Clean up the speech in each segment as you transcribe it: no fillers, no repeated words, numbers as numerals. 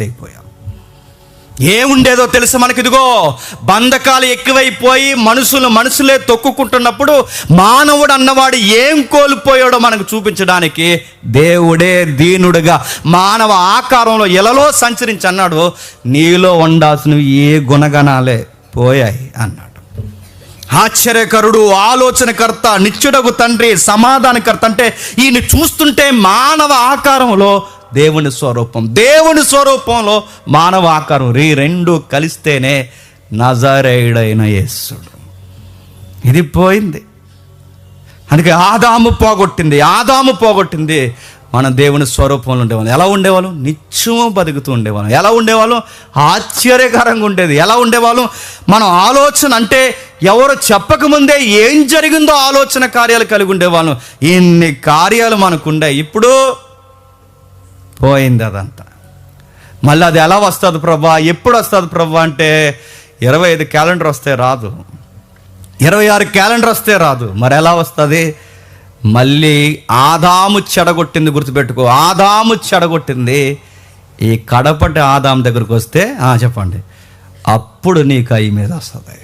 అయిపోయాం. ఏముండేదో తెలుసు మనకి, ఇదిగో బంధకాలు ఎక్కువైపోయి మనుషులే తొక్కుకుంటున్నప్పుడు మానవుడు అన్నవాడు ఏం కోల్పోయాడో మనకు చూపించడానికి దేవుడే దీనుడుగా మానవ ఆకారంలో ఇలలో సంచరించి అన్నాడు, నీలో ఉండాల్సినవి ఏ గుణగణాలే పోయాయి అన్నాడు. ఆశ్చర్యకరుడు, ఆలోచనకర్త, నిత్యుడగు తండ్రి, సమాధానకర్త అంటే ఈయన చూస్తుంటే మానవ ఆకారంలో దేవుని స్వరూపంలో మానవ ఆకారం రెండు కలిస్తేనే నజరేయుడైన యేసుడు. ఇది పోయింది. అందుకే ఆదాము పోగొట్టింది. మనం దేవుని స్వరూపంలో ఉండేవాళ్ళం. ఎలా ఉండేవాళ్ళం? నిత్యము బతుకుతూ ఉండేవాళ్ళం. ఎలా ఉండేవాళ్ళం? ఆశ్చర్యకరంగా ఉండేది. ఎలా ఉండేవాళ్ళం? మనం ఆలోచన అంటే ఎవరు చెప్పకముందే ఏం జరిగిందో ఆలోచన కార్యాలు కలిగి ఉండేవాళ్ళం. ఇన్ని కార్యాలు మనకుండే. ఇప్పుడు పోయింది అదంతా. మళ్ళీ అది ఎలా వస్తుంది ప్రభా, ఎప్పుడు వస్తుంది ప్రభా అంటే 25 క్యాలెండర్ వస్తే రాదు, 26 క్యాలెండర్ వస్తే రాదు. మరి ఎలా వస్తుంది? మళ్ళీ ఆదాము చెడగొట్టింది, గుర్తుపెట్టుకో. ఆదాము చెడగొట్టింది. ఈ కడపటి ఆదాము దగ్గరకు వస్తే చెప్పండి, అప్పుడు నీకు ఆ ఇమేజ్ వస్తుంది.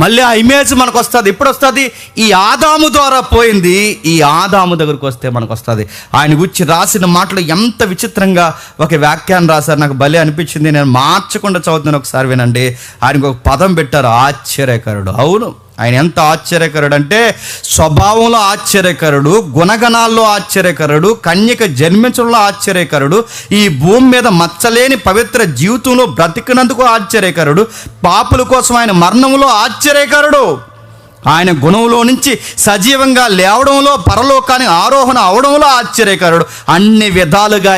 మళ్ళీ ఆ ఇమేజ్ మనకు వస్తుంది. ఇప్పుడు వస్తుంది, ఈ ఆదాము ద్వారా పోయింది, ఈ ఆదాము దగ్గరకు వస్తే మనకు వస్తుంది. ఆయన గురించి రాసిన మాటలు ఎంత విచిత్రంగా ఒక వ్యాఖ్యానం రాశారు, నాకు భలే అనిపించింది. నేను మార్చకుండా చదువుతున్నాను, ఒకసారి వినండి. ఆయనకు ఒక పదం పెట్టారు, ఆశ్చర్యకరుడు. అవును, ఆయన ఎంత ఆశ్చర్యకరుడు అంటే స్వభావంలో ఆశ్చర్యకరుడు, గుణగణాల్లో ఆశ్చర్యకరుడు, కన్యక జన్మించడంలో ఆశ్చర్యకరుడు, ఈ భూమి మీద మచ్చలేని పవిత్ర జీవితంలో బ్రతికినందుకు ఆశ్చర్యకరుడు, పాపుల కోసం ఆయన మరణంలో ఆశ్చర్యకరుడు, ఆయన గుణంలో నుంచి సజీవంగా లేవడంలో, పరలోకానికి ఆరోహణ అవడంలో ఆశ్చర్యకరుడు. అన్ని విధాలుగా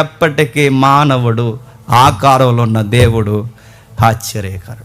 ఎప్పటికీ మానవుడు ఆకారంలో ఉన్న దేవుడు ఆశ్చర్యకరుడు.